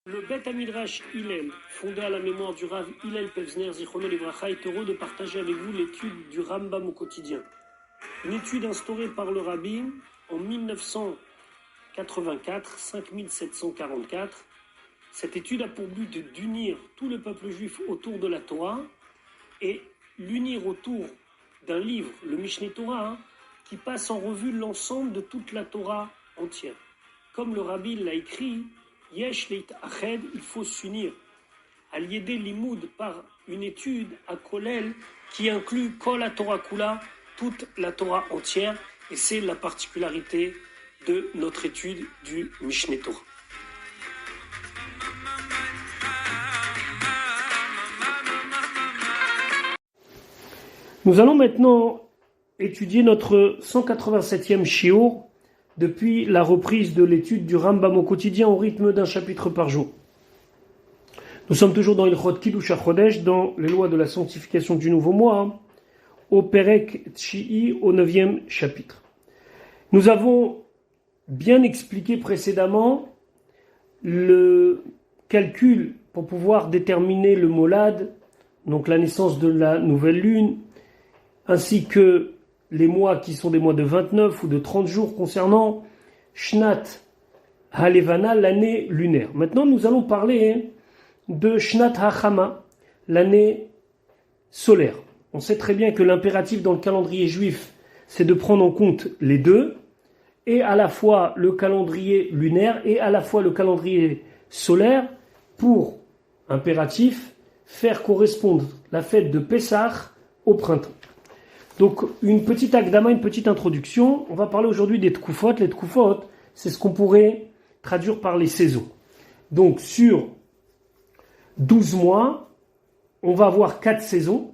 Le Bet Midrash Hillel, fondé à la mémoire du Rav Hillel Pevzner Zichrono Livracha, est heureux de partager avec vous l'étude du Rambam au quotidien. Une étude instaurée par le Rabbi en 1984, 5744. Cette étude a pour but d'unir tout le peuple juif autour de la Torah et l'unir autour d'un livre, le Mishneh Torah, qui passe en revue l'ensemble de toute la Torah entière. Comme le Rabbi l'a écrit, Yesh leit ached, il faut s'unir. Al-Yedé Limoud par une étude à Kolel qui inclut Kol la Torah Kula, toute la Torah entière, et c'est la particularité de notre étude du Mishneh Torah. Nous allons maintenant étudier notre 187e shiur depuis la reprise de l'étude du Rambam au quotidien au rythme d'un chapitre par jour. Nous sommes toujours dans Ilchot Kiddush HaChodesh, dans les lois de la sanctification du nouveau mois, au Perek Tshi'i, au 9e chapitre. Nous avons bien expliqué précédemment le calcul pour pouvoir déterminer le molad, donc la naissance de la nouvelle lune, ainsi que les mois qui sont des mois de 29 ou de 30 jours concernant Shnat HaLevana, l'année lunaire. Maintenant, nous allons parler de Shnat HaChama, l'année solaire. On sait très bien que l'impératif dans le calendrier juif, c'est de prendre en compte les deux, et à la fois le calendrier lunaire et à la fois le calendrier solaire, pour, impératif, faire correspondre la fête de Pessah au printemps. Donc, une petite akdama, une petite introduction. On va parler aujourd'hui des tkufot. Les tkufot, c'est ce qu'on pourrait traduire par les saisons. Donc, sur 12 mois, on va avoir 4 saisons.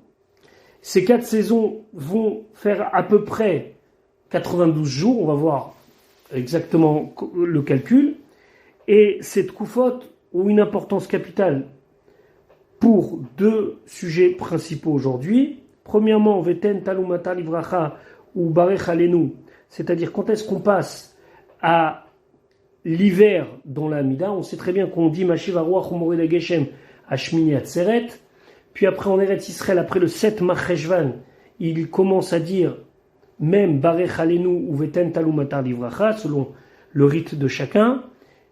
Ces 4 saisons vont faire à peu près 92 jours. On va voir exactement le calcul. Et ces tkufot ont une importance capitale pour 2 sujets principaux aujourd'hui. Premièrement, Veten Talumata Livracha ou Barech Alenu, c'est-à-dire quand est-ce qu'on passe à l'hiver dans la Amida. On sait très bien qu'on dit Mashiv Aruach Umored Geshem Ashmini Atzeret. Puis après, en Eretz Israël, après le 7 Marcheshvan, il commence à dire même Barech Alenu ou Veten Talumata Livracha, selon le rite de chacun.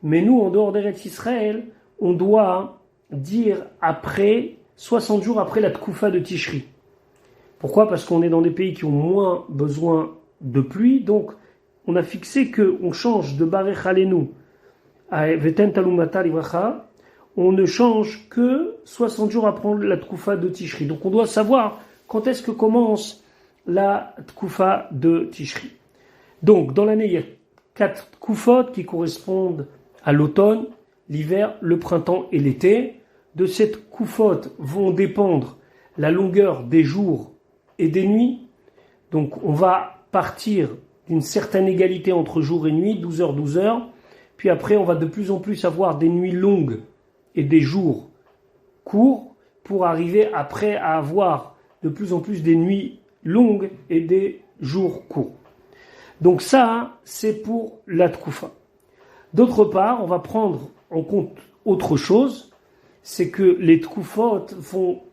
Mais nous, en dehors d'Eretz Israël, on doit dire après, 60 jours après la Tkoufa de Tishri. Pourquoi ? Parce qu'on est dans des pays qui ont moins besoin de pluie, donc on a fixé qu'on change de Barech Alenu à Veten Talumata Livracha, on ne change que 60 jours après la Tkoufa de Tishri. Donc on doit savoir quand est-ce que commence la Tkoufa de Tishri. Donc dans l'année, il y a 4 Tkoufot qui correspondent à l'automne, l'hiver, le printemps et l'été. De cette Tkoufot vont dépendre la longueur des jours et des nuits. Donc on va partir d'une certaine égalité entre jour et nuit, 12 heures, 12 heures. Puis après, on va de plus en plus avoir des nuits longues et des jours courts pour arriver après à avoir de plus en plus des nuits longues et des jours courts. Donc ça, c'est pour la Tkoufa. D'autre part, on va prendre en compte autre chose, c'est que les Tkoufot vont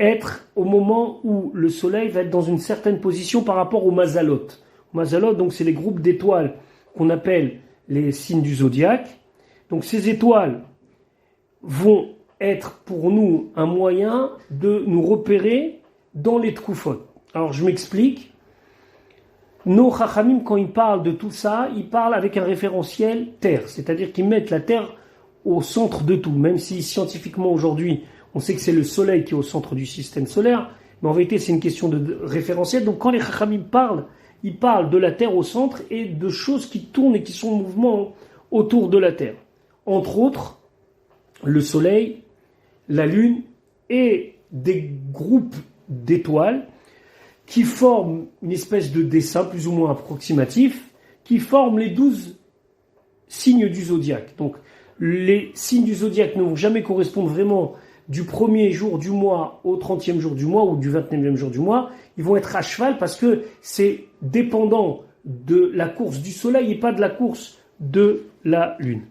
être au moment où le soleil va être dans une certaine position par rapport aux mazalot. Mazalot, donc c'est les groupes d'étoiles qu'on appelle les signes du zodiaque. Donc ces étoiles vont être pour nous un moyen de nous repérer dans les tkufot. Alors je m'explique. Nos chachamim, quand ils parlent de tout ça, ils parlent avec un référentiel terre, c'est-à-dire qu'ils mettent la terre au centre de tout, même si scientifiquement aujourd'hui on sait que c'est le soleil qui est au centre du système solaire, mais en vérité c'est une question de référentiel. Donc quand les chachamim parlent, ils parlent de la Terre au centre et de choses qui tournent et qui sont en mouvement autour de la Terre. Entre autres, le soleil, la lune et des groupes d'étoiles qui forment une espèce de dessin plus ou moins approximatif, qui forment les 12 signes du zodiaque. Donc les signes du zodiaque ne vont jamais correspondre vraiment du premier jour du mois au 30e jour du mois ou du 29e jour du mois, ils vont être à cheval parce que c'est dépendant de la course du soleil et pas de la course de la lune.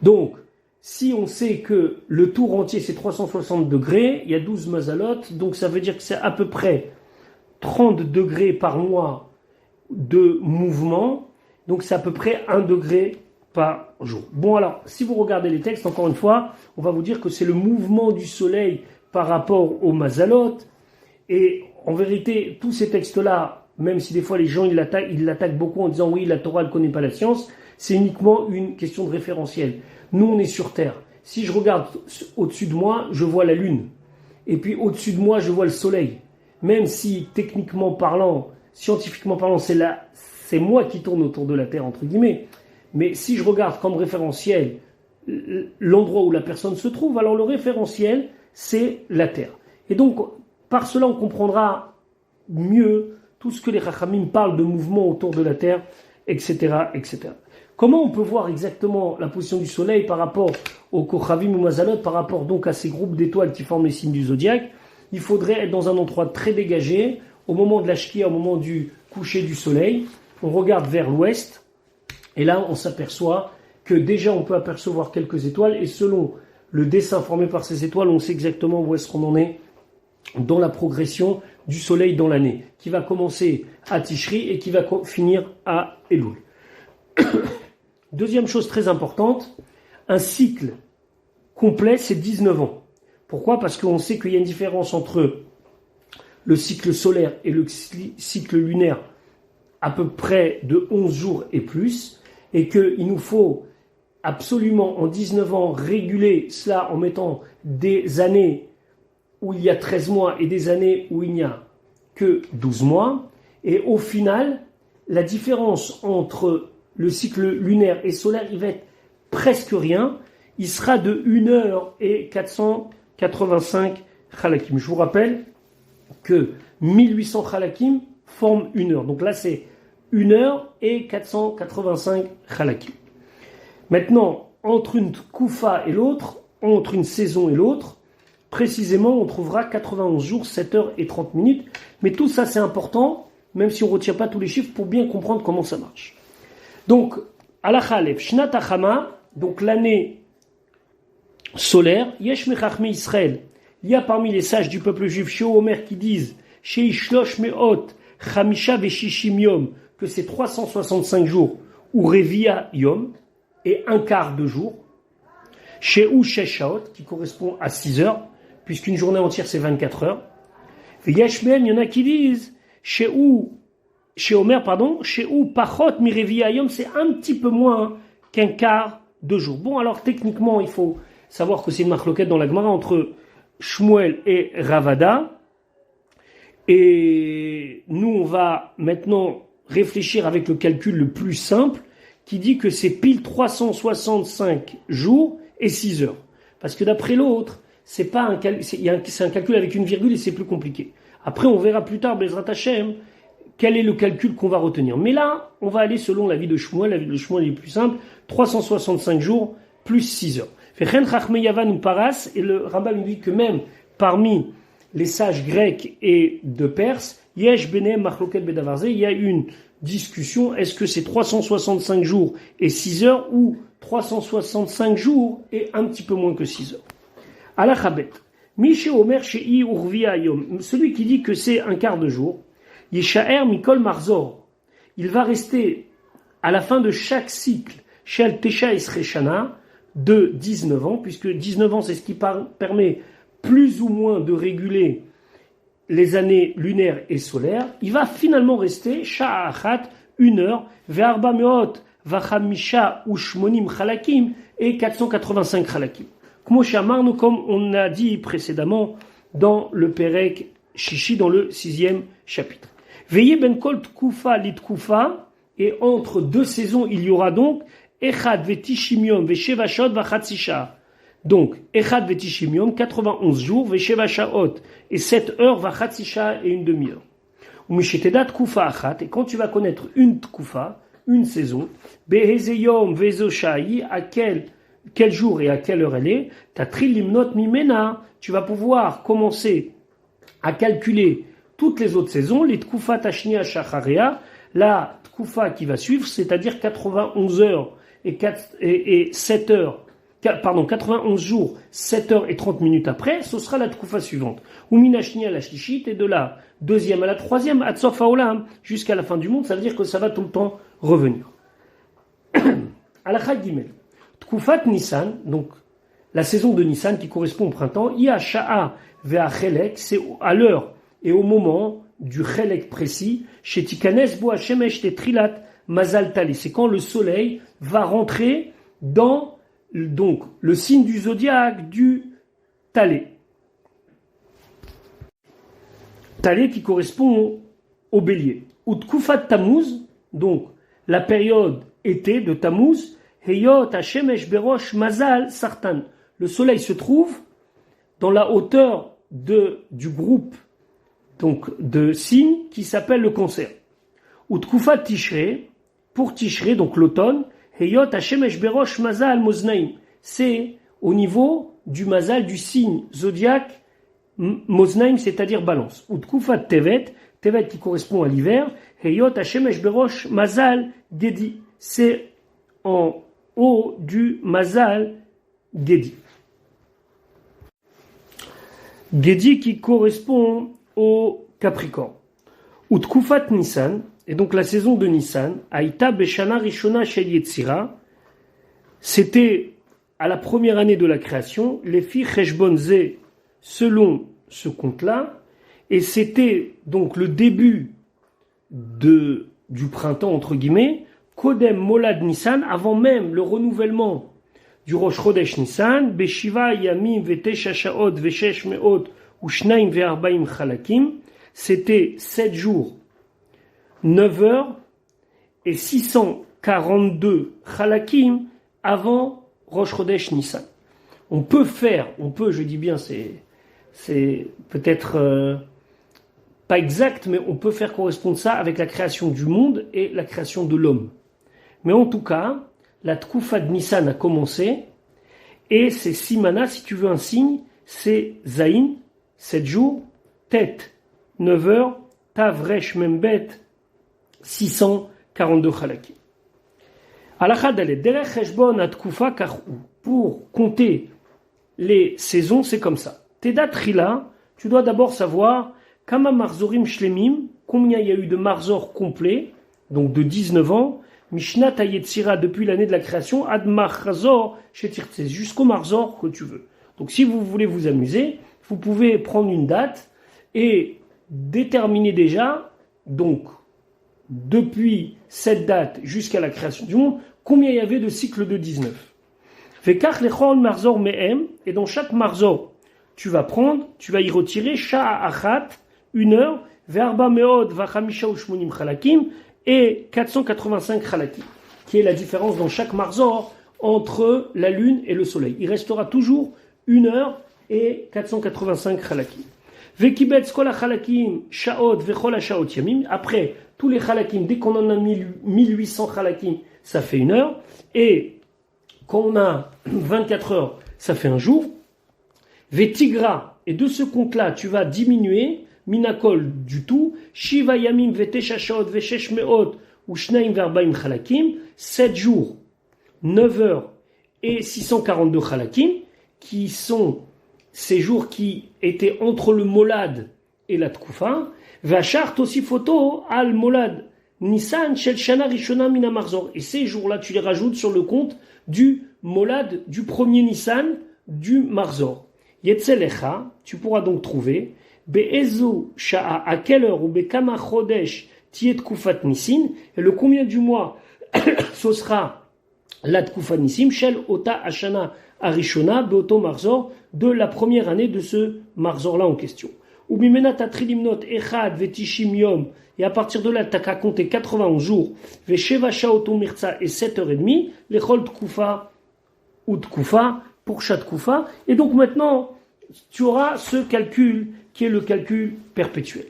Donc, si on sait que le tour entier c'est 360 degrés, il y a 12 mazalot, donc ça veut dire que c'est à peu près 30 degrés par mois de mouvement, donc c'est à peu près 1 degré par jour. Bon alors, si vous regardez les textes, encore une fois, on va vous dire que c'est le mouvement du soleil par rapport au mazalot, et en vérité, tous ces textes-là, même si des fois les gens ils l'attaquent beaucoup en disant oui, la Torah ne connaît pas la science, c'est uniquement une question de référentiel. Nous, on est sur Terre. Si je regarde au-dessus de moi, je vois la Lune. Et puis au-dessus de moi, je vois le Soleil. Même si, techniquement parlant, scientifiquement parlant, c'est moi qui tourne autour de la Terre, entre guillemets. Mais si je regarde comme référentiel l'endroit où la personne se trouve, alors le référentiel, c'est la Terre. Et donc, par cela, on comprendra mieux tout ce que les Chachamim parlent de mouvement autour de la Terre, etc., etc. Comment on peut voir exactement la position du Soleil par rapport aux Kochavim ou Mazalot, par rapport donc à ces groupes d'étoiles qui forment les signes du zodiaque? Il faudrait être dans un endroit très dégagé, au moment de la Shkia, au moment du coucher du Soleil. On regarde vers l'ouest, et là on s'aperçoit que déjà on peut apercevoir quelques étoiles, et selon le dessin formé par ces étoiles, on sait exactement où est-ce qu'on en est dans la progression du Soleil dans l'année, qui va commencer à Tishri et qui va finir à Elul. Deuxième chose très importante, un cycle complet, c'est 19 ans. Pourquoi ? Parce qu'on sait qu'il y a une différence entre le cycle solaire et le cycle lunaire à peu près de 11 jours et plus, et qu'il nous faut absolument en 19 ans réguler cela en mettant des années où il y a 13 mois et des années où il n'y a que 12 mois. Et au final, la différence entre le cycle lunaire et solaire, il va être presque rien. Il sera de 1 heure et 485 khalakim. Je vous rappelle que 1800 khalakim forment 1 heure. Donc là, c'est 1 heure et 485 khalakim. Maintenant, entre une koufa et l'autre, entre une saison et l'autre, précisément, on trouvera 91 jours, 7 heures et 30 minutes. Mais tout ça, c'est important, même si on ne retient pas tous les chiffres, pour bien comprendre comment ça marche. Donc, Alakha Aleph, Shnat Achama, donc l'année solaire, Yesh Mechachme Israël. Il y a parmi les sages du peuple juif, chez Omer, qui disent, chez Ishlosh Meot, Chamisha Veshishim Yom, que c'est 365 jours, ou Revia Yom, et un quart de jour. Chez Ou Sheshaot, qui correspond à 6 heures, puisqu'une journée entière c'est 24 heures. Et Yesh Mem, il y en a qui disent, chez Omer, chez où Pachot Mirevia Yom, c'est un petit peu moins qu'un quart de jour. Bon, alors techniquement, il faut savoir que c'est une marloquette dans la Gemara entre Shmuel et Ravada. Et nous, on va maintenant réfléchir avec le calcul le plus simple, qui dit que c'est pile 365 jours et 6 heures. Parce que d'après l'autre, c'est un calcul avec une virgule et c'est plus compliqué. Après, on verra plus tard, Bezrat Hashem, quel est le calcul qu'on va retenir. Mais là, on va aller selon l'avis de Shmuel. L'avis de Shmuel est plus simple. 365 jours plus 6 heures. Fechen Chachmei Yavan ou Paras, et le Rambam nous dit que même parmi les sages grecs et de Perse, Yesh Benem Machloket Bedavarze, il y a une discussion. Est-ce que c'est 365 jours et 6 heures ou 365 jours et un petit peu moins que 6 heures? Alachabet. Miché Omer Shei Urvia Yom. Celui qui dit que c'est un quart de jour. Yeshaer Mikol Marzor. Il va rester à la fin de chaque cycle, Shel Tesha Esreshana, de 19 ans, puisque 19 ans c'est ce qui permet plus ou moins de réguler les années lunaires et solaires. Il va finalement rester Sha'achat, 1 heure, Ve'arba Meot, Vachamisha Ushmonim Chalakim, et 485 Chalakim. Comme on a dit précédemment dans le Perek Shishi, dans le 6e chapitre. Veillez ben kol tkufa litkoufa, et entre deux saisons, il y aura donc Echad vetishim yom vesheva shaot vachatzisha. Donc, Echad vetishim yom, 91 jours, vesheva shaot, et 7 heures, vachatzisha, et une demi-heure. Umishetedat tkufa achat, et quand tu vas connaître une tkufa, une saison, beheze yom vezoshai, à quel jour et à quelle heure elle est, tatril limnot mimena, tu vas pouvoir commencer à calculer toutes les autres saisons, les tkufa tashnia shacharea, la tkufa qui va suivre, c'est-à-dire 91 heures et 7 heures 91 jours, 7 heures et 30 minutes après, ce sera la Tkoufa suivante. Ou Minashni à la Shlishit, et de la deuxième à la troisième, Atsof Haolam, jusqu'à la fin du monde, ça veut dire que ça va tout le temps revenir. Alakha Gimel. Tkoufat Nissan, donc la saison de Nissan qui correspond au printemps, Ia Sha'a Vea Chelek, c'est à l'heure et au moment du Chelek précis, chez Tikanes Bo Hashemesh Te Trilat Mazal Tali, c'est quand le soleil va rentrer dans donc le signe du zodiaque du Talé. Talé qui correspond au bélier. Ou Tkufat Tammuz, donc la période été de Tammuz, Heyot Hashemesh Berosh Mazal Sartan. Le soleil se trouve dans la hauteur du groupe donc de signes qui s'appelle le Cancer. Ou Tkufat Tishrei, pour Tishrei, donc l'automne, Heyot Hashemesh Berosh Mazal Moznaim. C'est au niveau du Mazal du signe zodiaque Moznaim, c'est-à-dire balance. Ou Tkufat Tevet, Tevet qui correspond à l'hiver, Heyot Hashemesh Berosh Mazal Gedi. C'est en haut du Mazal Gedi. Gedi qui correspond au Capricorne. Ou Tkufat Nissan, et donc la saison de Nissan, Aïta Beshana Rishona Shel Yetzira, c'était à la première année de la création, les filles Cheshbon Ze, selon ce compte-là, et c'était donc le début du printemps, entre guillemets, Kodem Molad Nissan, avant même le renouvellement du Rosh Chodesh Nissan, Beshiva Yamim Vetesha Shaot Veshesh Meot Ushnaim Ve'arbaim Chalakim, c'était 7 jours, 9 heures et 642 Chalakim avant Rosh Chodesh Nissan. Je dis bien, c'est peut-être pas exact, mais on peut faire correspondre ça avec la création du monde et la création de l'homme. Mais en tout cas, la Tkoufa de Nissan a commencé, et c'est Simana, si tu veux un signe, c'est Zaïn, 7 jours, Tet, 9 heures, Tav Resh Membet, 642 Chalaki. Alakha Dalet, Derech Cheshbon at Tkoufa Karou. Pour compter les saisons, c'est comme ça. Teda Trila, tu dois d'abord savoir Kama Marzorim Shlemim, combien il y a eu de Marzor complets, donc de 19 ans, Mishnat Yetzira depuis l'année de la création, Ad Marzor Shetirtse, jusqu'au Marzor que tu veux. Donc si vous voulez vous amuser, vous pouvez prendre une date et déterminer déjà, donc depuis cette date jusqu'à la création du monde, combien il y avait de cycles de 19. Vekach lechol Marzor Mehem, et dans chaque Marzor, tu vas y retirer Sha'a Achat, 1 heure, Ve'arba Meod Vachamisha Ushmonim Chalakim, et 485 Chalakim, qui est la différence dans chaque Marzor entre la lune et le soleil. Il restera toujours 1 heure et 485 Chalakim. Vekibetz kol Chalakim, Shaot, Vechol Shaot Yamim, après tous les Chalakim, dès qu'on en a 1800 Chalakim, ça fait 1 heure, et quand on a 24 heures, ça fait 1 jour. Vetigra, et de ce compte-là, tu vas diminuer, minakol du tout, Shiva Yamim Vetesha Shaot Veshesh Meot ou Shnaim Verbaim Chalakim, 7 jours, 9 heures et 642 Chalakim, qui sont ces jours qui étaient entre le Molad et la Tkoufa, Vachart aussi photo al Molad Nissan Shel Shana Rishona Mina Marzor. Et ces jours-là, tu les rajoutes sur le compte du Molad, du premier Nissan, du Marzor. Yetzelecha, tu pourras donc trouver Be'ezu Sha'a, à quelle heure, ou Be'kama Chodesh Tiet Tkufat Nissin, et le combien du mois ce sera la Tkufat Nissim, Shel Ota Ashana Arishona, Beoto Marzor, de la première année de ce Marzor-là en question. Ou Bimena Tatrilimnot Echad Vetishim Yom, et à partir de là, tu as qu'à compter 91 jours, Vesheva Shaoto Mirza et 7h30, l'Echol Tkufa ou Tkufa, pour chaque Tkufa. Et donc maintenant, tu auras ce calcul qui est le calcul perpétuel.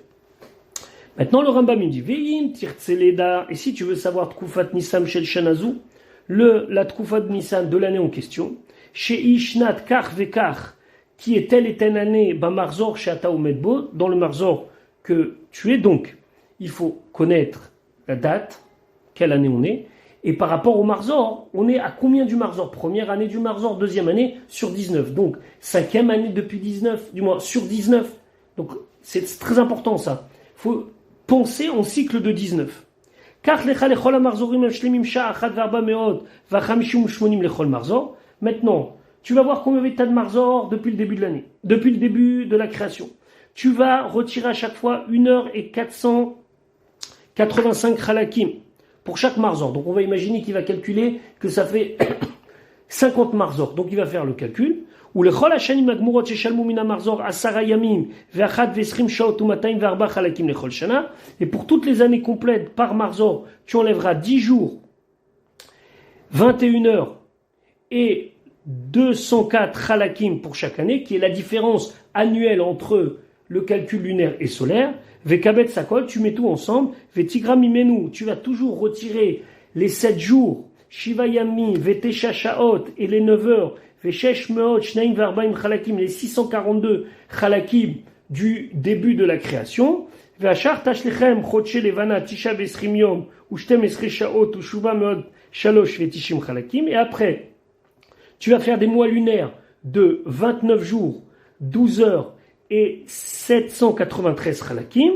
Maintenant, le Rambam dit Veim Tirtseleda, et si tu veux savoir Tkufat Nissan Shel Shanazu, la Tkufat Nissan de l'année en question, chez Ishnat Kach Vekach, qui est telle et telle année, Marzor Shata Omedbo, dans le Marzor que tu es. Donc, il faut connaître la date, quelle année on est, Et par rapport au Marzor, on est à combien du Marzor? Première année du Marzor, deuxième année sur 19. Donc, cinquième année depuis 19, du moins sur 19. Donc, c'est très important ça. Il faut penser en cycle de 19. Maintenant, tu vas voir combien tu as de Marzor depuis le début de l'année, depuis le début de la création. Tu vas retirer à chaque fois 1 heure et 485 Khalakim pour chaque Marzor. Donc on va imaginer qu'il va calculer que ça fait 50 Marzor. Donc il va faire le calcul. Ou le Chol Hashanim Agmurot Sheshalmu Mina Marzor Asara Yamim Ve'achad Vesrim Shaot Umatayim Ve'arba Khalakim Lechol Shana. Et pour toutes les années complètes par Marzor, tu enlèveras 10 jours, 21 heures et 204 Khalakim pour chaque année, qui est la différence annuelle entre le calcul lunaire et solaire. Vekabet Sakol, tu mets tout ensemble. Vetigra Mimenu, tu vas toujours retirer les 7 jours. Shiva Yami, Vetesha Shaot et les 9 heures. Veshesh Meot, Shnaim Varbaim Khalakim, les 642 Khalakim du début de la création. Veachar Tashlechem, Choche Levana, Tisha Vesrim Yom, Ushtem Esre Shaot, Ushuva Meot, Shalosh Vetishim Khalakim. Et après, tu vas faire des mois lunaires de 29 jours, 12 heures et 793 Khalakim.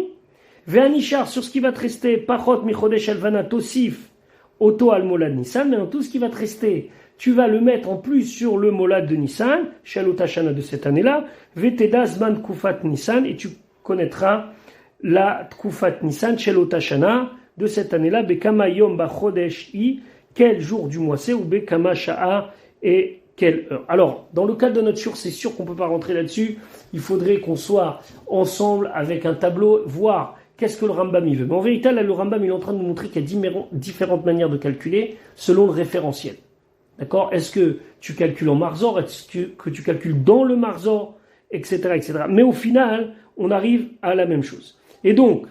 Ve'anishar, sur ce qui va te rester, Pachot Michodesh Alvana Tosif, Oto al Molad Nissan, mais tout ce qui va te rester, tu vas le mettre en plus sur le Molad de Nissan, Shalot Hashana de cette année-là, Veteda Zman Tkufat Nissan, et tu connaîtras la Tkufat Nissan, Shalot Hashana de cette année-là, Bekama Yom Bachodesh I, quel jour du mois c'est, ou Bekama Sha'a, et quelle heure. Alors, dans le cadre de notre c'est sûr qu'on ne peut pas rentrer là-dessus, il faudrait qu'on soit ensemble avec un tableau, voir qu'est-ce que le Rambam il veut. Mais en vérité, là, le Rambam il est en train de nous montrer qu'il y a différentes manières de calculer selon le référentiel. D'accord? Est-ce que tu calcules en Marzor? Est-ce que tu calcules dans le Marzor? Etc., etc. Mais au final, on arrive à la même chose. Et donc,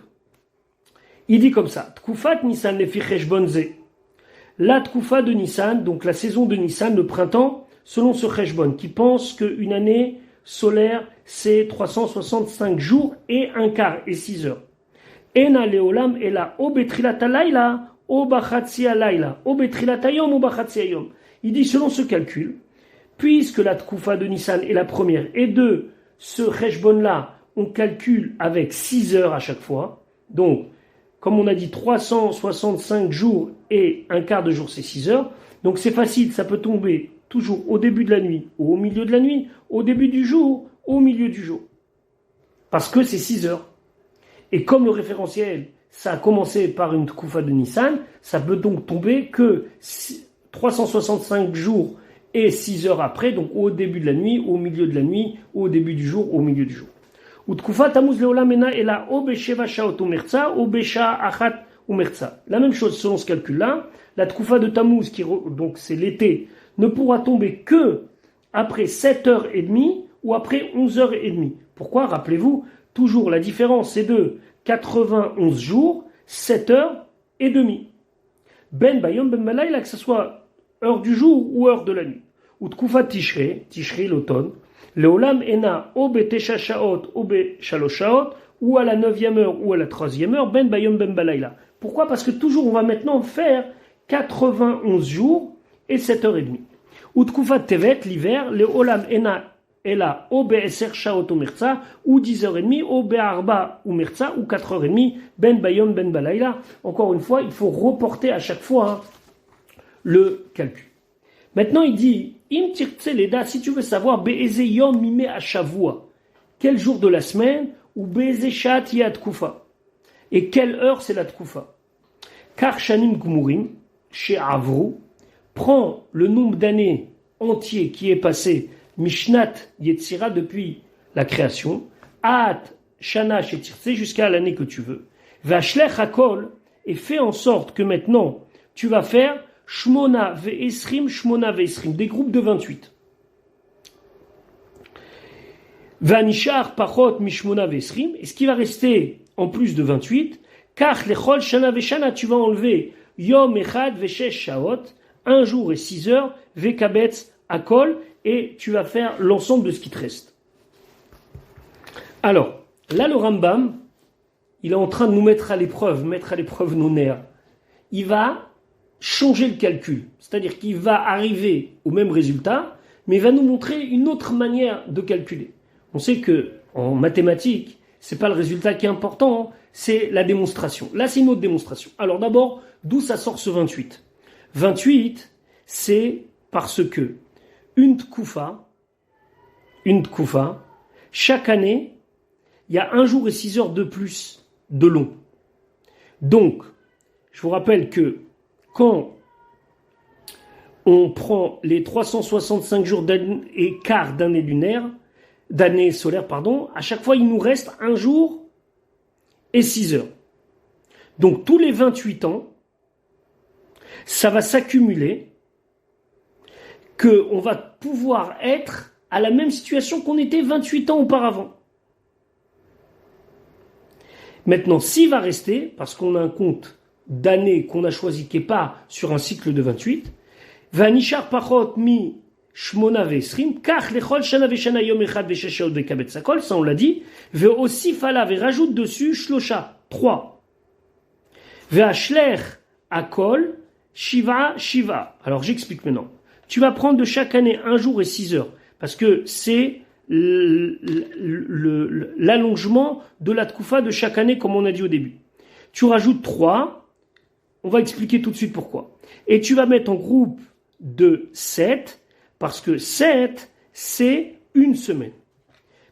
il dit comme ça, Tkufat Nissan lefi cheshbon ze. La Tkufa de Nissan, donc la saison de Nissan, le printemps, selon ce cheshbon, qui pense qu'une année solaire, c'est 365 jours et un quart et 6 heures. Ena leolam ela o betrilata laila, o bachatsia laila, o betrilata yom, o bachatsia yom. Il dit selon ce calcul, puisque la Tkufa de Nissan est la première, et de ce cheshbon-là, on calcule avec 6 heures à chaque fois, donc, comme on a dit, 365 jours et un quart de jour, c'est 6 heures. Donc c'est facile, ça peut tomber toujours au début de la nuit, ou au milieu de la nuit, au début du jour, ou au milieu du jour. Parce que c'est 6 heures. Et comme le référentiel, ça a commencé par une Tkufa de Nissan, ça peut donc tomber que 365 jours et 6 heures après, donc au début de la nuit, au milieu de la nuit, au début du jour, au milieu du jour. La même chose selon ce calcul-là, la Tkufa de Tammuz, donc c'est l'été, ne pourra tomber que après 7h30 ou après 11h30. Pourquoi? Rappelez-vous, toujours la différence c'est de 91 jours, 7h30. Ben Bayom Ben Malayla, que ce soit heure du jour ou heure de la nuit. Ou Tkufa Tishrei l'automne, Leolam ena o betesha shaot o be shalosh shaot, ou à la 9e heure ou à la 3e heure, ben bayom ben balayla. Pourquoi? Parce que toujours on va maintenant faire 91 jours et 7h30. Ou tkufat tevet, l'hiver, leolam ena ela o be eser shaot o merza, ou 10h30, o be arba ou merza, ou 4h30, ben bayom ben balayla. Encore une fois, il faut reporter à chaque fois le calcul. Maintenant il dit, si tu veux savoir, Be'eze Yom Mime Ashavua, quel jour de la semaine, ou Be'eze Shat Yad Kufa, et quelle heure c'est la Tkufa. Car Shanim Gumurim, chez Avru, prend le nombre d'années entier qui est passé, Mishnat Yetzira, depuis la création, At Shana Shetirtse, jusqu'à l'année que tu veux. Vashlech Hakol, et fais en sorte que maintenant, tu vas faire Shmona ve'esrim, des groupes de 28. Vanishar pachot mishmona ve'esrim, et ce qui va rester en plus de 28, kach lechol shana ve'shana, tu vas enlever yom echad ve'shesh shaot, un jour et 6 heures, ve'kabetz akol, et tu vas faire l'ensemble de ce qui te reste. Alors, là le Rambam, il est en train de nous mettre à l'épreuve nos nerfs. Il va changer le calcul. C'est-à-dire qu'il va arriver au même résultat, mais il va nous montrer une autre manière de calculer. On sait que en mathématiques, c'est pas le résultat qui est important, c'est la démonstration. Là, c'est une autre démonstration. Alors d'abord, d'où ça sort ce 28 ? 28, c'est parce que une tkoufa, chaque année, il y a 1 jour et 6 heures de plus de long. Donc, je vous rappelle que quand on prend les 365 jours et quart d'année solaire, à chaque fois, il nous reste 1 jour et 6 heures. Donc, tous les 28 ans, ça va s'accumuler qu'on va pouvoir être à la même situation qu'on était 28 ans auparavant. Maintenant, s'il va rester, parce qu'on a un compte d'années qu'on a choisi qui n'est pas sur un cycle de 28, Vanishar pachot mi shmona ve'esrim, kach lechol shana ve'shana yom echad ve'shesh shaot ve'kabetz hakol, ça on l'a dit, ve'osif alav et rajoute dessus shlosha, 3. Ve'ashler hakol, shiva. Alors j'explique maintenant. Tu vas prendre de chaque année 1 jour et 6 heures, parce que c'est l'allongement de la tkoufa de chaque année, comme on a dit au début. Tu rajoutes 3, on va expliquer tout de suite pourquoi. Et tu vas mettre en groupe de 7, parce que 7, c'est une semaine.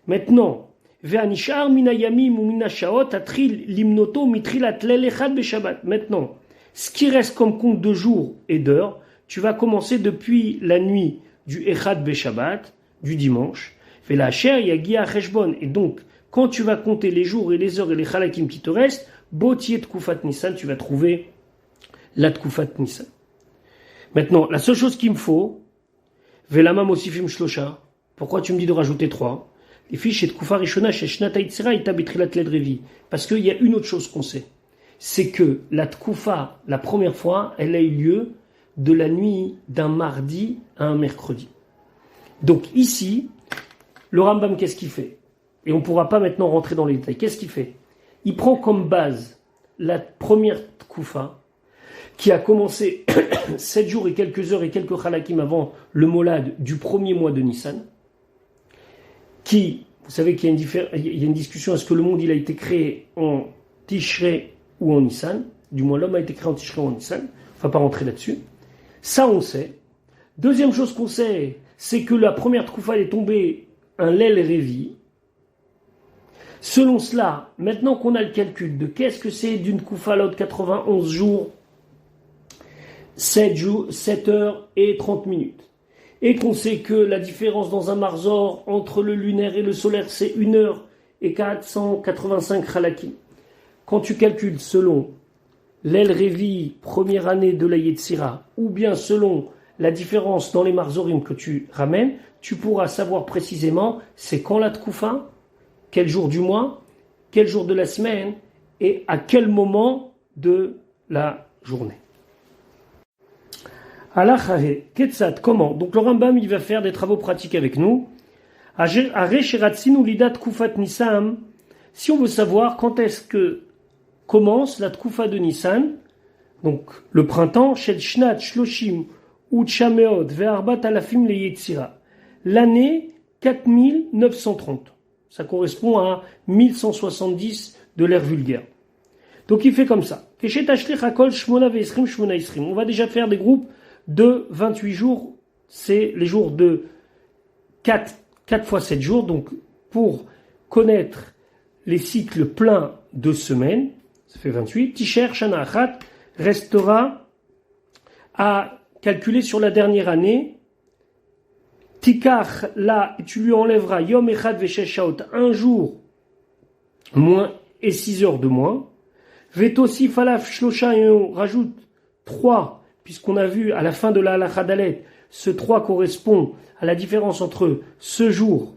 Maintenant, Ve'anishar minayamim ou minashaot atril limnoto mitrilat lel echad beShabbat. Maintenant, ce qui reste comme compte de jours et d'heures, tu vas commencer depuis la nuit du echad beShabbat, du dimanche. Ve'lacher yagia cheshbon. Et donc, quand tu vas compter les jours et les heures et les chalakim qui te restent, botier tkufat Nissan, tu vas trouver la tkufat Nissan. Maintenant, la seule chose qu'il me faut, Ve'lama mosifim shlosha. Pourquoi tu me dis de rajouter 3? Les fiches et tkoufa rishona chez shnata itzira ita betrilat ledrevi. Parce qu'il y a une autre chose qu'on sait. C'est que la tkoufa, la première fois, elle a eu lieu de la nuit d'un mardi à un mercredi. Donc ici, le Rambam, qu'est-ce qu'il fait? Et on ne pourra pas maintenant rentrer dans les détails. Qu'est-ce qu'il fait? Il prend comme base la première tkoufa, qui a commencé 7 jours et quelques heures et quelques chalakim avant le molad du premier mois de Nissan, qui, vous savez qu'il y a une discussion, est-ce que le monde il a été créé en Tishrei ou en Nissan? Du moins l'homme a été créé en Tishrei ou en Nissan, on ne va pas rentrer là-dessus. Ça on sait. Deuxième chose qu'on sait, c'est que la première tkoufa est tombée un Lel Révi. Selon cela, maintenant qu'on a le calcul de qu'est-ce que c'est d'une tkoufa à l'autre, 91 jours, 7 heures et 30 minutes. Et qu'on sait que la différence dans un marzor entre le lunaire et le solaire, c'est 1 heure et 485 chalakim. Quand tu calcules selon l'El Révi, première année de la Yetzira, ou bien selon la différence dans les marzorim que tu ramènes, tu pourras savoir précisément c'est quand la tkoufa, quel jour du mois, quel jour de la semaine, et à quel moment de la journée. Alachahe, Ketsat, comment? Donc le Rambam, il va faire des travaux pratiques avec nous. Si on veut savoir quand est-ce que commence la tkoufa de Nissan, donc le printemps, Shel Shnat Shloshim ou Chameot Ve'arbat Alafim le Yetzira, l'année 4930. Ça correspond à 1170 de l'ère vulgaire. Donc il fait comme ça. On va déjà faire des groupes de 28 jours, c'est les jours de 4 fois 7 jours. Donc, pour connaître les cycles pleins de semaines, ça fait 28, Tisher Shana Achat restera à calculer sur la dernière année. Tikach, là, tu lui enlèveras Yom Echad Veshesh Shaot, 1 jour moins et 6 heures de moins. Vetosi Falaf Shlosha, et on rajoute 3. Puisqu'on a vu à la fin de la halakha dalet, ce 3 correspond à la différence entre ce jour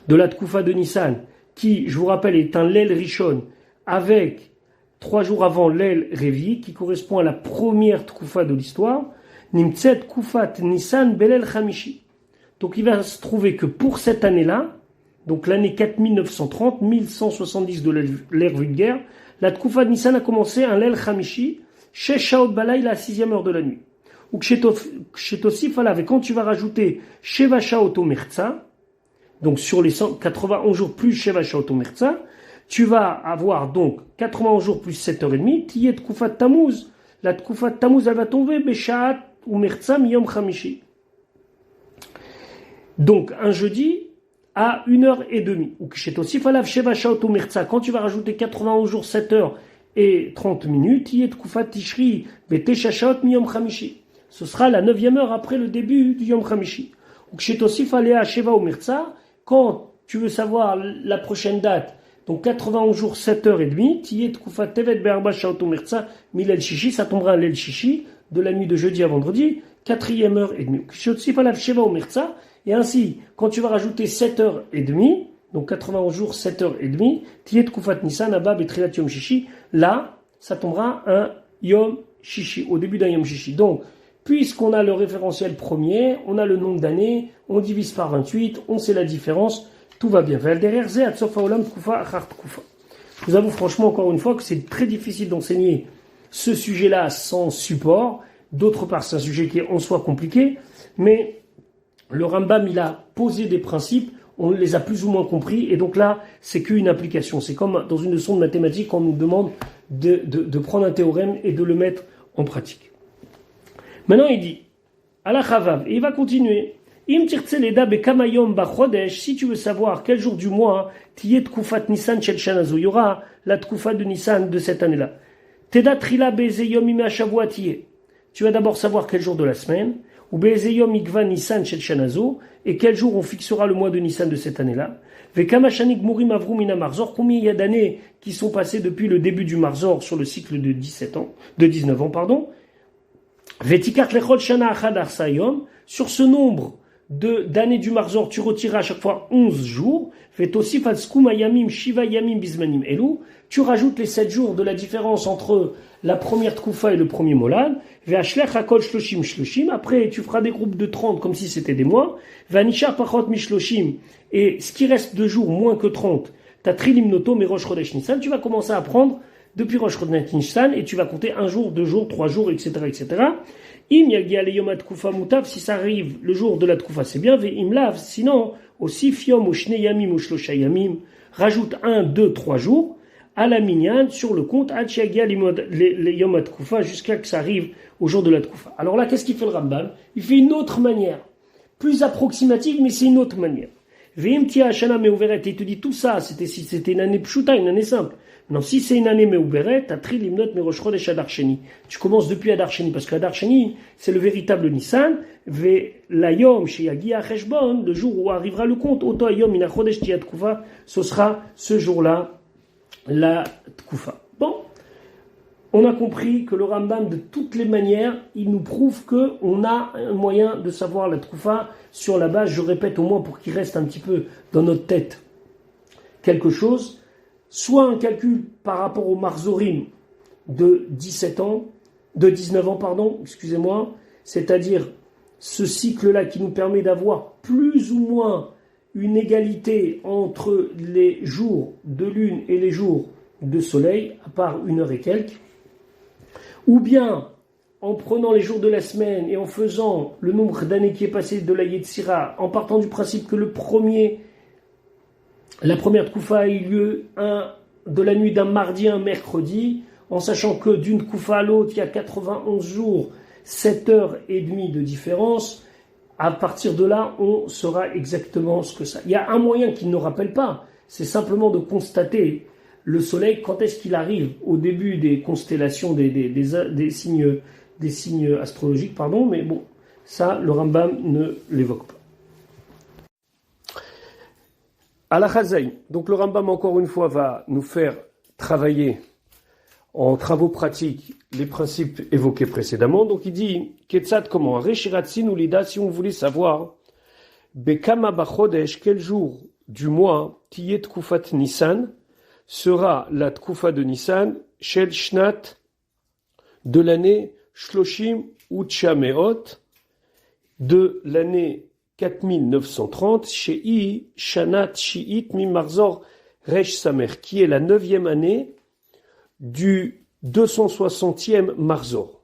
de la tkoufa de Nissan, qui, je vous rappelle, est un Lel Rishon, avec 3 jours avant Lel Revi, qui correspond à la première tkoufa de l'histoire, Nimtset Koufat Nissan Belel Chamishi. Donc il va se trouver que pour cette année-là, donc l'année 4930, 1170 de l'ère vulgaire, la tkoufa de Nissan a commencé un Lel Chamishi, Sheshaot Balayla, à 6e heure de la nuit. Ou Kshetosif Alav, et quand tu vas rajouter Sheva Shaot Omerza, donc sur les 91 jours plus Sheva Shaot Omerza, tu vas avoir donc 91 jours plus 7h30, Tiyet Tkufat Tammuz. La Tkufat Tammuz, elle va tomber, Beshaat Omerza Miyom Chamishi. Donc, un jeudi à 1h30. Ou Kshetosif Alav Sheva Shaot Omerza, quand tu vas rajouter 91 jours 7h30, Tiyet Tkufat Tishri, Betesha Shaot Miyom Chamishi. Ce sera la 9e heure après le début du Yom Chamishi. Ou Kshetosif Alea Sheva Omerza, quand tu veux savoir la prochaine date, donc 91 jours, 7h30, Tiyet Tkufat Tevet Be'arba Shaot Omerza, Milel Shishi, ça tombera un Lel Shishi, de la nuit de jeudi à vendredi, 4e heure et demie. Kshetosif Alav Sheva Omerza, et ainsi, quand tu vas rajouter 7h30, donc 91 jours, 7h30, Tiyet Tkufat Nissan, Abba Betrilat Yom Shishi, là, ça tombera un Yom Shishi, au début d'un Yom Shishi. Donc, puisqu'on a le référentiel premier, on a le nombre d'années, on divise par 28, on sait la différence, tout va bien. Je vous avoue franchement encore une fois que c'est très difficile d'enseigner ce sujet-là sans support. D'autre part, c'est un sujet qui est en soi compliqué, mais le Rambam, il a posé des principes, on les a plus ou moins compris, et donc là, c'est qu'une application. C'est comme dans une leçon de mathématiques, quand on nous demande de prendre un théorème et de le mettre en pratique. Maintenant, il dit, ala chavav, et il va continuer. Im tirtseleda bekamayom bachodesh, si tu veux savoir quel jour du mois, tiyet tkufat Nissan shel shanazo, il y aura la tkufa de Nissan de cette année-là. Teda trila bezeyom ime shavua tiye. Tu vas d'abord savoir quel jour de la semaine, ou bezeyom ikva Nissan shel shanazo, et quel jour on fixera le mois de Nissan de cette année-là. Vekamachanik murim avrum ina marzor, combien il y a d'années qui sont passées depuis le début du marzor sur le cycle de 19 ans, pardon. Sur ce nombre d'années du Marzor, tu retireras à chaque fois 11 jours. Tu rajoutes les 7 jours de la différence entre la première Tkoufa et le premier Molad. Après, tu feras des groupes de 30 comme si c'était des mois. Et ce qui reste de jours moins que 30, tu vas commencer à prendre depuis Rosh Chodesh Nissan, et tu vas compter 1 jour, 2 jours, 3 jours, etc., etc. Im yagia le yom atkufa mutav, si ça arrive le jour de la tkufa, c'est bien, ve im lav, sinon, aussi fiom ou shne yamim ou shlosha yamim, rajoute 1, 2, 3 jours, à la minyan, sur le compte, ad yagia le yom atkufa, jusqu'à que ça arrive au jour de la tkufa. Alors là, qu'est-ce qu'il fait le Rambam? Il fait une autre manière, plus approximative, mais c'est une autre manière. Veim tia hashana meuveret, et il te dit tout ça, c'était une année pshuta, une année simple. Non, si c'est une année meuberet, t'as tri limnot merosh chodesh adar sheni. Tu commences depuis adar sheni, parce que adar sheni, c'est le véritable Nissan. Ve la yom sheyagi acheshbon, le jour où arrivera le compte, auto ayom ina chodesh tiyat tkufa, ce sera ce jour-là la tkufa. Bon, on a compris que le Rambam, de toutes les manières, il nous prouve que on a un moyen de savoir la tkufa sur la base, je répète au moins pour qu'il reste un petit peu dans notre tête quelque chose. Soit un calcul par rapport au marzorim de 19 ans, excusez-moi, c'est-à-dire ce cycle-là qui nous permet d'avoir plus ou moins une égalité entre les jours de lune et les jours de soleil, à part 1 heure et quelques, ou bien en prenant les jours de la semaine et en faisant le nombre d'années qui est passé de la Yetzira, en partant du principe que la première Tkoufa a eu lieu de la nuit d'un mardi à un mercredi, en sachant que d'une Tkoufa à l'autre, il y a 91 jours, 7h30 de différence. À partir de là, on saura exactement ce que ça. Il y a un moyen qui ne nous rappelle pas, c'est simplement de constater le soleil, quand est-ce qu'il arrive au début des constellations, des signes astrologiques, mais bon, ça, le Rambam ne l'évoque pas. Al-Khazaï. Donc le Rambam, encore une fois, va nous faire travailler en travaux pratiques les principes évoqués précédemment. Donc il dit, Ketzad comment? Reshiratsin ou Lida, si on voulait savoir, Bekama Bachodesh, quel jour du mois, Tiyet Tkufat Nissan, sera la Tkufa de Nissan, Shel Shnat, de l'année Shloshim Uchameot, de l'année 4930, Shei Shanat Shi'it Mimarzor Resh Samer, qui est la 9e année du 260e Marzor.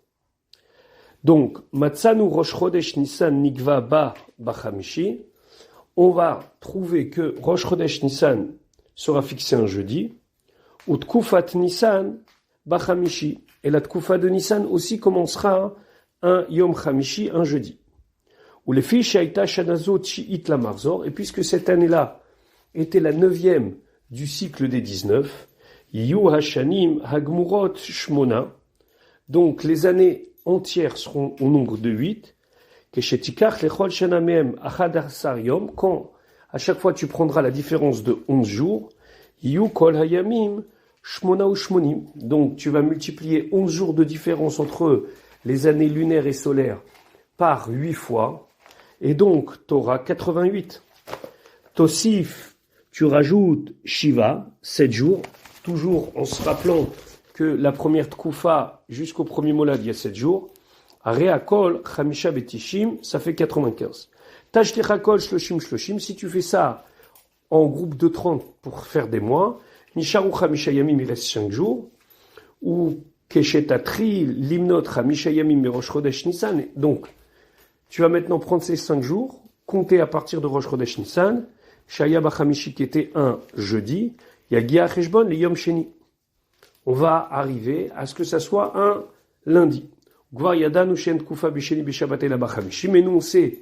Donc, Matzanu Rosh Chodesh Nissan Nikva Ba Bachamishi, on va trouver que Rosh Chodesh Nissan sera fixé un jeudi, ou Tkufat Nissan Bachamishi, et la Tkufa de Nissan aussi commencera un Yom Chamishi, un jeudi. Ou les filles Shaita Shanazo Tchiit la Marzor, et puisque cette année-là était la 9e du cycle des 19, Yu Hashanim Hagmurot Shmona, donc les années entières seront au nombre de 8, Keshetikach Lechol Shanamem Achadar Yom, quand à chaque fois tu prendras la différence de 11 jours, Yu Kol Hayamim Shmona ou Shmonim, donc tu vas multiplier 11 jours de différence entre les années lunaires et solaires par 8 fois, et donc tu auras 88. Tosif, tu rajoutes Shiva, 7 jours, toujours en se rappelant que la première Tkoufa jusqu'au premier Molad, il y a 7 jours. Areakol, Chamisha Betishim, ça fait 95. Tashtechakol, Shloshim, Shloshim, si tu fais ça en groupe de 30 pour faire des mois, Nisharu Chamisha Yamim, il reste 5 jours. Ou Keshetatri, Limnot, Chamisha Yamim, Rosh Chodesh Nissan. Donc, tu vas maintenant prendre ces 5 jours, compter à partir de Rosh Chodesh Nissan, Shaya Bachamishi qui était un jeudi, Yagia Cheshbon, le Yom Sheni. On va arriver à ce que ça soit un lundi. Mais nous on sait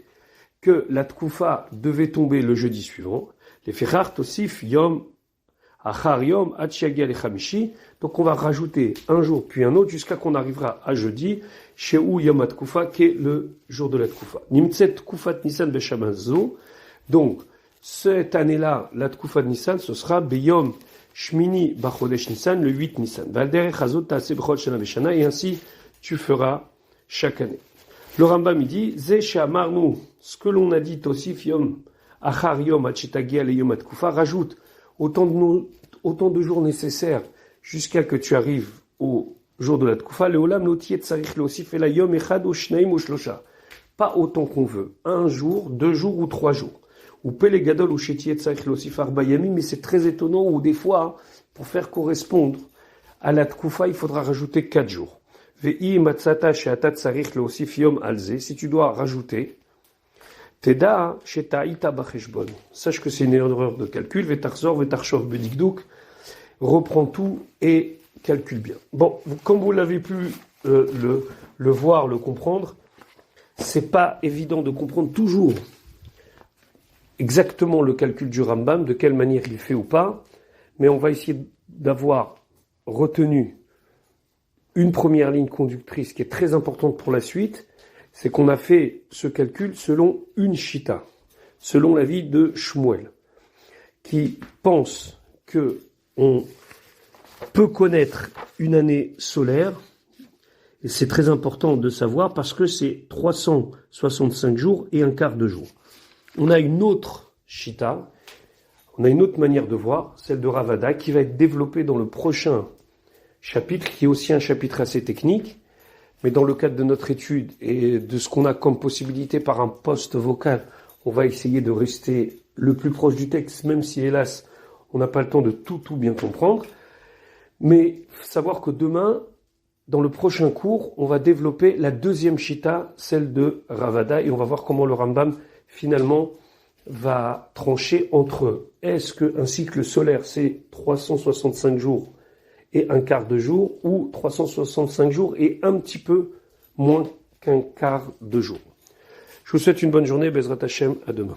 que la Tkoufa devait tomber le jeudi suivant. Les Ferrar Tosif Yom Achar Yom Achiagia le Chamishi. Donc on va rajouter un jour puis un autre jusqu'à qu'on arrivera à jeudi, chez où Yom Tkoufa qui est le jour de la Tkoufa. Nimtzet Tkufat Nissan Beshamazo. Donc cette année-là, la Tkoufa de Nissan, ce sera Beyom Shmini Bachodesh Nissan, le 8 Nissan. Valder Chazot Taase Bechol Shana Beshana, et ainsi tu feras chaque année. Le Rambam il dit, Ze She'amarnu, ce que l'on a dit Tosif Yom Achar Yom Achetagia le Yom Tkoufa, rajoute autant de jours nécessaires jusqu'à que tu arrives au jour de la Tkoufa. Le Olam Lotiet Tsarich Losif Ela Yom Echad ou Shneim ou Shlosha. Pas autant qu'on veut. 1 jour, 2 jours ou 3 jours. Ou Pele Gadol ou Shetiet Tsarich Losif Arba Yamim, mais c'est très étonnant où des fois, pour faire correspondre à la Tkoufa, il faudra rajouter 4 jours. Ve'i matzata she'atat tsarich leosif yom alze, si tu dois rajouter, teda she'ta'ita bacheshbon. Sache que c'est une erreur de calcul, ve'tarzor ve'tarshov bedikdouk, reprends tout et calcule bien. Bon, comme vous l'avez pu le voir, le comprendre, c'est pas évident de comprendre toujours exactement le calcul du Rambam, de quelle manière il fait ou pas, mais on va essayer d'avoir retenu une première ligne conductrice qui est très importante pour la suite, c'est qu'on a fait ce calcul selon une chita, selon l'avis de Shmuel, qui pense que on peut connaître une année solaire, et c'est très important de savoir parce que c'est 365 jours et un quart de jour. On a une autre chita, on a une autre manière de voir, celle de Ravada, qui va être développée dans le prochain chapitre, qui est aussi un chapitre assez technique, mais dans le cadre de notre étude et de ce qu'on a comme possibilité par un poste vocal, on va essayer de rester le plus proche du texte, même si hélas, on n'a pas le temps de tout bien comprendre. Mais savoir que demain, dans le prochain cours, on va développer la deuxième chita, celle de Ravada, et on va voir comment le Rambam, finalement, va trancher entre est-ce qu'un cycle solaire, c'est 365 jours et un quart de jour, ou 365 jours et un petit peu moins qu'un quart de jour. Je vous souhaite une bonne journée, Bezrat Hashem, à demain.